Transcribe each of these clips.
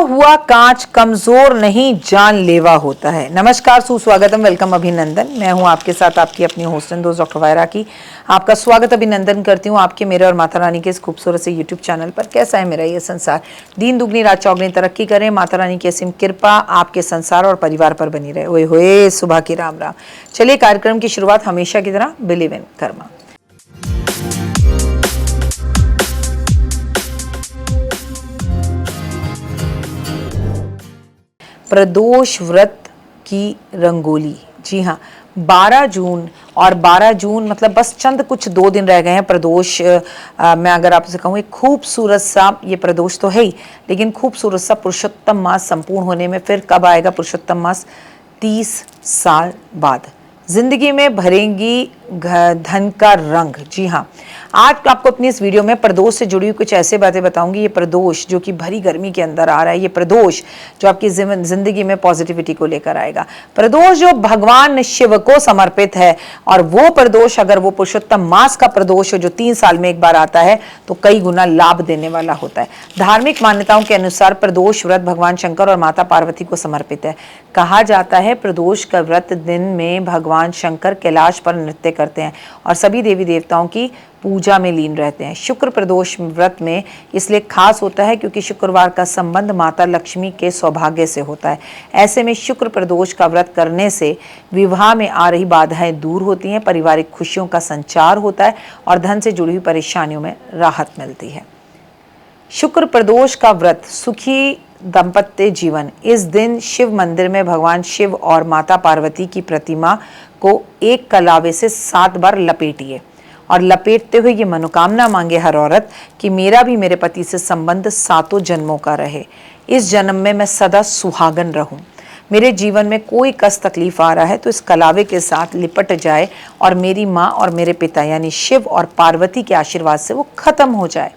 हुआ कांच कमजोर नहीं जानलेवा होता है। नमस्कार, सुस्वागतम, वेलकम, अभिनंदन। मैं हूं आपके साथ आपकी अपनी होस्ट एंड दोस्त डॉक्टर वायरा की। आपका स्वागत अभिनंदन करती हूं आपके, मेरे और माता रानी के इस खूबसूरत से यूट्यूब चैनल पर। कैसा है मेरा ये संसार? दिन दुगनी रात चौगनी तरक्की करें, माता रानी की असीम कृपा आपके संसार और परिवार पर बनी रहे। ओए होए, सुबह की राम राम। चलिए कार्यक्रम की शुरुआत हमेशा की तरह बिलीव इन कर्मा। प्रदोष व्रत की रंगोली। जी हाँ, 12 जून और 12 जून मतलब बस चंद कुछ 2 दिन रह गए हैं प्रदोष। मैं अगर आपसे कहूँ, एक खूबसूरत सा, ये प्रदोष तो है ही, लेकिन खूबसूरत सा पुरुषोत्तम मास संपूर्ण होने में फिर कब आएगा पुरुषोत्तम मास? 30 साल बाद जिंदगी में भरेंगी धन का रंग। जी हाँ, आज आपको अपनी इस वीडियो में प्रदोष से जुड़ी हुई कुछ ऐसे बातें बताऊंगी। ये प्रदोष जो कि भरी गर्मी के अंदर आ रहा है, ये प्रदोष जो आपकी जिंदगी में पॉजिटिविटी को लेकर आएगा, प्रदोष जो भगवान शिव को समर्पित है। और वो प्रदोष, अगर वो पुरुषोत्तम मास का प्रदोष हो जो 3 साल में एक बार आता है, तो कई गुना लाभ देने वाला होता है। धार्मिक मान्यताओं के अनुसार प्रदोष व्रत भगवान शंकर और माता पार्वती को समर्पित है। कहा जाता है प्रदोष का व्रत दिन में भगवान शंकर कैलाश पर नृत्य करते हैं और सभी देवी देवताओं की पूजा में लीन रहते हैं। शुक्र प्रदोष व्रत में इसलिए खास होता है क्योंकि शुक्रवार का संबंध माता लक्ष्मी के सौभाग्य से होता है। ऐसे में शुक्र प्रदोष का व्रत करने से विवाह में आ रही बाधाएं दूर होती हैं, पारिवारिक खुशियों का संचार होता है और धन से जुड़ी हुई परेशानियों में राहत मिलती है। शुक्र प्रदोष का व्रत सुखी दाम्पत्य जीवन। इस दिन शिव मंदिर में भगवान शिव और माता पार्वती की प्रतिमा को एक कलावे से 7 बार लपेटिए और लपेटते हुए ये मनोकामना मांगे हर औरत कि मेरा भी मेरे पति से संबंध 7 जन्मों का रहे। इस जन्म में मैं सदा सुहागन रहूं। मेरे जीवन में कोई कष्ट तकलीफ आ रहा है तो इस कलावे के साथ लिपट जाए और मेरी माँ और मेरे पिता यानी शिव और पार्वती के आशीर्वाद से वो खत्म हो जाए।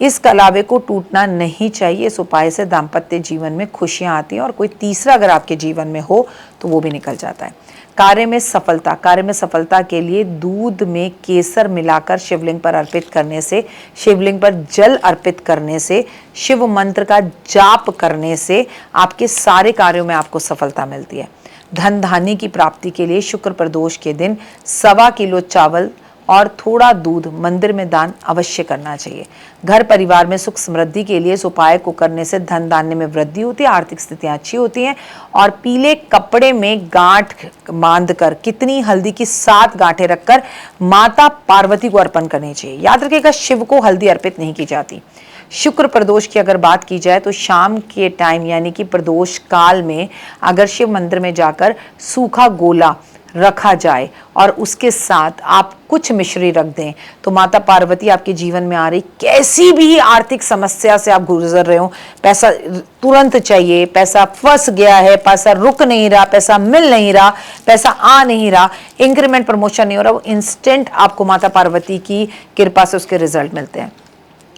इस कलावे को टूटना नहीं चाहिए। इस उपाय से दाम्पत्य जीवन में खुशियां आती हैं और कोई तीसरा अगर आपके जीवन में हो तो वो भी निकल जाता है। कार्य में सफलता के लिए दूध में केसर मिलाकर शिवलिंग पर अर्पित करने से, शिवलिंग पर जल अर्पित करने से, शिव मंत्र का जाप करने से आपके सारे कार्यों में आपको सफलता मिलती है। धन धान्य की प्राप्ति के लिए शुक्र प्रदोष के दिन 1.25 किलो चावल और थोड़ा दूध मंदिर में दान अवश्य करना चाहिए। घर परिवार में सुख समृद्धि के लिए इस उपाय को करने से धन धान्य में वृद्धि होती है, आर्थिक स्थितियां अच्छी होती हैं। और पीले कपड़े में गांठ बांधकर कितनी हल्दी की 7 गांठें रखकर माता पार्वती को अर्पण करनी चाहिए। याद रखिएगा, शिव को हल्दी अर्पित नहीं की जाती। शुक्र प्रदोष की अगर बात की जाए तो शाम के टाइम यानी कि प्रदोष काल में अगर शिव मंदिर में जाकर सूखा गोला रखा जाए और उसके साथ आप कुछ मिश्री रख दें तो माता पार्वती आपके जीवन में आ रही कैसी भी आर्थिक समस्या से आप गुजर रहे हो, पैसा तुरंत चाहिए, पैसा फंस गया है, पैसा रुक नहीं रहा, पैसा मिल नहीं रहा, पैसा आ नहीं रहा, इंक्रीमेंट प्रमोशन नहीं हो रहा, वो इंस्टेंट आपको माता पार्वती की कृपा से उसके रिजल्ट मिलते हैं।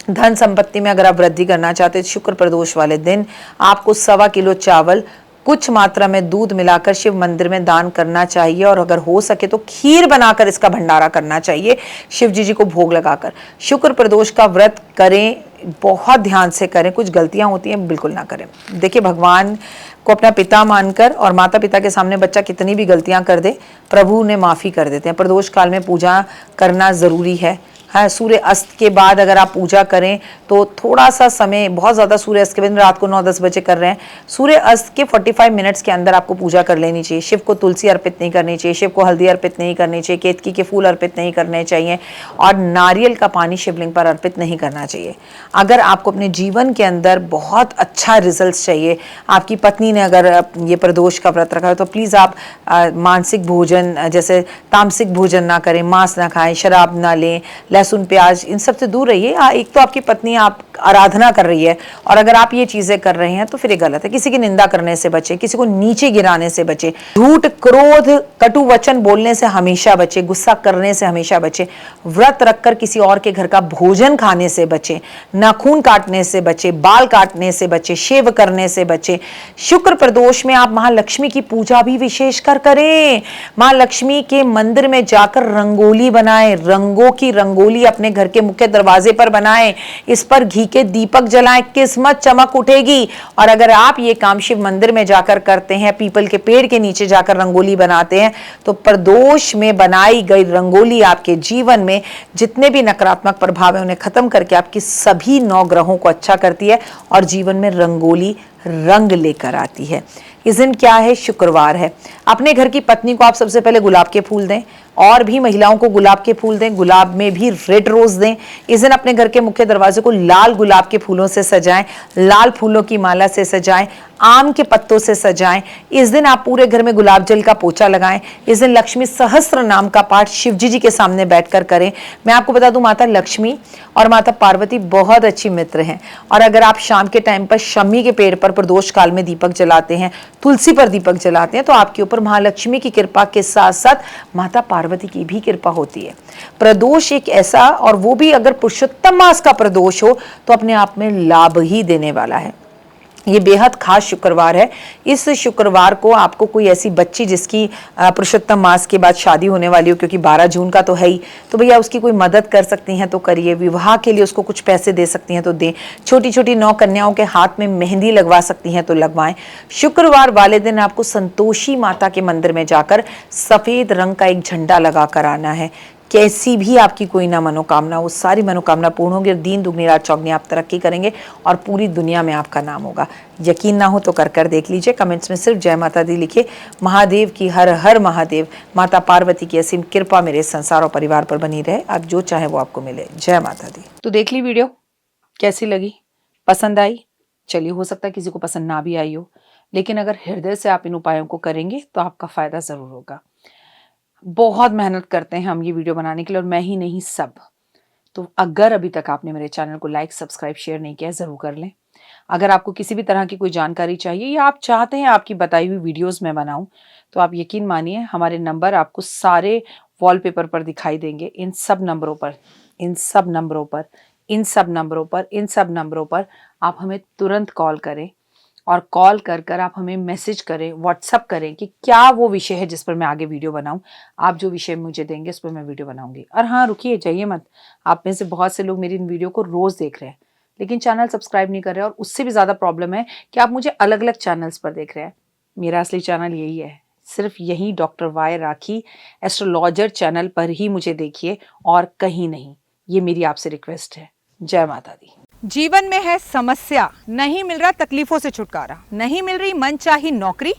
धन संपत्ति में अगर आप वृद्धि करना चाहते हैं शुक्र प्रदोष वाले दिन आपको 1.25 किलो चावल कुछ मात्रा में दूध मिलाकर शिव मंदिर में दान करना चाहिए और अगर हो सके तो खीर बनाकर इसका भंडारा करना चाहिए शिव जी को भोग लगाकर। शुक्र प्रदोष का व्रत करें, बहुत ध्यान से करें, कुछ गलतियां होती हैं बिल्कुल ना करें। देखिए, भगवान को अपना पिता मानकर और माता पिता के सामने बच्चा कितनी भी गलतियां कर दे, प्रभु ने माफ़ी कर देते हैं। प्रदोष काल में पूजा करना ज़रूरी है। हाँ, सूर्य अस्त के बाद अगर आप पूजा करें तो थोड़ा सा समय, बहुत ज़्यादा सूर्य अस्त के बाद रात को 9-10 बजे कर रहे हैं, सूर्य अस्त के 45 मिनट्स के अंदर आपको पूजा कर लेनी चाहिए। शिव को तुलसी अर्पित नहीं करनी चाहिए, शिव को हल्दी अर्पित नहीं करनी चाहिए, केतकी के फूल अर्पित नहीं करने चाहिए और नारियल का पानी शिवलिंग पर अर्पित नहीं करना चाहिए। अगर आपको अपने जीवन के अंदर बहुत अच्छा रिजल्ट चाहिए, आपकी पत्नी ने अगर ये प्रदोष का व्रत रखा है तो प्लीज़ आप मानसिक भोजन जैसे तामसिक भोजन ना करें, मांस ना खाएं, शराब ना लें, लहसुन प्याज इन सब से दूर रहिए। एक तो आपकी पत्नी आप आराधना कर रही है और अगर आप ये चीजें कर रहे हैं तो फिर ये गलत है। किसी की निंदा करने से बचे, किसी को नीचे गिराने से बचे, झूठ, क्रोध, कटु वचन बोलने से हमेशा बचे, गुस्सा करने से हमेशा बचे, व्रत रखकर किसी और के घर का भोजन खाने से बचे, नाखून काटने से बचे, बाल काटने से बचे, शेव करने से बचे। शुक्र प्रदोष में आप महालक्ष्मी की पूजा भी विशेषकर करें। मां लक्ष्मी के मंदिर में जाकर रंगोली बनाएं, रंगों की रंगोली रंगोली अपने घर के मुख्य दरवाजे पर बनाएं, इस पर घी के दीपक जलाएं, किस्मत चमक उठेगी। और अगर आप ये काम शिव मंदिर में जाकर करते हैं, पीपल के पेड़ के नीचे जाकर रंगोली बनाते हैं, तो प्रदोष में बनाई गई रंगोली आपके जीवन में जितने भी नकारात्मक प्रभाव है उन्हें खत्म करके आपकी सभी 9 ग्रहों को अच्छा करती है और जीवन में रंगोली रंग लेकर आती है। इस दिन क्या है? शुक्रवार है। अपने घर की पत्नी को आप सबसे पहले गुलाब के फूल दें, और भी महिलाओं को गुलाब के फूल दें, गुलाब में भी रेड रोज दें। इस दिन अपने घर के मुख्य दरवाजे को लाल गुलाब के फूलों से सजाएं, लाल फूलों की माला से सजाएं, आम के पत्तों से सजाएं। इस दिन आप पूरे घर में गुलाब जल का पोछा लगाएं। इस दिन लक्ष्मी सहस्त्र नाम का पाठ शिवजी जी के सामने बैठकर करें। मैं आपको बता दूं, माता लक्ष्मी और माता पार्वती बहुत अच्छी मित्र हैं, और अगर आप शाम के टाइम पर शमी के पेड़ पर प्रदोष काल में दीपक जलाते हैं, तुलसी पर दीपक जलाते हैं, तो आपके ऊपर महालक्ष्मी की कृपा के साथ साथ माता पार्वती की भी कृपा होती है। प्रदोष एक ऐसा, और वो भी अगर पुरुषोत्तम मास का प्रदोष हो तो अपने आप में लाभ ही देने वाला है। ये बेहद खास शुक्रवार है। इस शुक्रवार को आपको कोई ऐसी बच्ची जिसकी पुरुषोत्तम मास के बाद शादी होने वाली हो, क्योंकि 12 जून का तो है ही, तो भैया उसकी कोई मदद कर सकती हैं तो करिए। विवाह के लिए उसको कुछ पैसे दे सकती हैं तो दें। छोटी छोटी 9 कन्याओं के हाथ में मेहंदी लगवा सकती हैं तो लगवाएं। शुक्रवार वाले दिन आपको संतोषी माता के मंदिर में जाकर सफेद रंग का एक झंडा लगा कर आना है। कैसी भी आपकी कोई ना मनोकामना, वो सारी मनोकामना पूर्ण होगी और दीन दुगनी रात चौगनी आप तरक्की करेंगे और पूरी दुनिया में आपका नाम होगा। यकीन ना हो तो कर देख लीजिए। कमेंट्स में सिर्फ जय माता दी लिखिए। महादेव की हर हर महादेव, माता पार्वती की असीम कृपा मेरे संसार और परिवार पर बनी रहे। आप जो चाहे वो आपको मिले। जय माता दी। तो देख ली वीडियो, कैसी लगी? पसंद आई? चलिए, हो सकता है किसी को पसंद ना भी आई हो, लेकिन अगर हृदय से आप इन उपायों को करेंगे तो आपका फायदा जरूर होगा। बहुत मेहनत करते हैं हम ये वीडियो बनाने के लिए, और मैं ही नहीं, सब। तो अगर अभी तक आपने मेरे चैनल को लाइक, सब्सक्राइब, शेयर नहीं किया, जरूर कर लें। अगर आपको किसी भी तरह की कोई जानकारी चाहिए या आप चाहते हैं आपकी बताई हुई वीडियोस मैं बनाऊं, तो आप यकीन मानिए हमारे नंबर आपको सारे वॉलपेपर पर दिखाई देंगे। इन सब नंबरों पर, इन सब नंबरों पर, इन सब नंबरों पर, इन सब नंबरों पर आप हमें तुरंत कॉल करें, और कॉल कर कर आप हमें मैसेज करें, व्हाट्सअप करें कि क्या वो विषय है जिस पर मैं आगे वीडियो बनाऊं। आप जो विषय मुझे देंगे उस पर मैं वीडियो बनाऊंगी। और हाँ, रुकिए, जाइए मत। आप में से बहुत से लोग मेरी इन वीडियो को रोज देख रहे हैं लेकिन चैनल सब्सक्राइब नहीं कर रहे, और उससे भी ज़्यादा प्रॉब्लम है कि आप मुझे अलग अलग चैनल्स पर देख रहे हैं। मेरा असली चैनल यही है, सिर्फ यही डॉक्टर वाई राखी एस्ट्रोलॉजर चैनल पर ही मुझे देखिए और कहीं नहीं। ये मेरी आपसे रिक्वेस्ट है। जय माता दी। जीवन में है समस्या, नहीं मिल रहा तकलीफों से छुटकारा, नहीं मिल रही मनचाही नौकरी,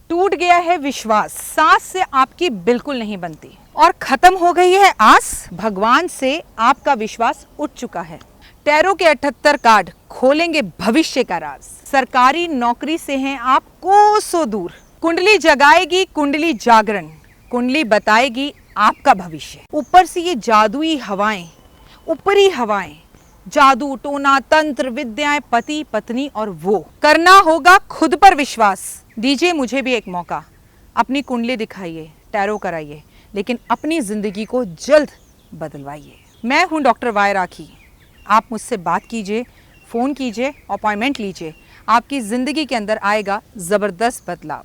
टूट गया है विश्वास, सांस से आपकी बिल्कुल नहीं बनती और खत्म हो गई है आस, भगवान से आपका विश्वास उठ चुका है। टैरो के 78 कार्ड खोलेंगे भविष्य का राज। सरकारी नौकरी से हैं आप कोसों दूर, कुंडली जगाएगी कुंडली जागरण, कुंडली बताएगी आपका भविष्य। ऊपर से ये जादुई हवाएं, ऊपरी हवाएं, जादू टोना तंत्र विद्याएं, पति पत्नी और वो, करना होगा खुद पर विश्वास। दीजिए मुझे भी एक मौका, अपनी कुंडली दिखाइए, टैरो कराइए, लेकिन अपनी जिंदगी को जल्द बदलवाइए। मैं हूं डॉक्टर वाई राखी। आप मुझसे बात कीजिए, फ़ोन कीजिए, अपॉइंटमेंट लीजिए। आपकी ज़िंदगी के अंदर आएगा ज़बरदस्त बदलाव।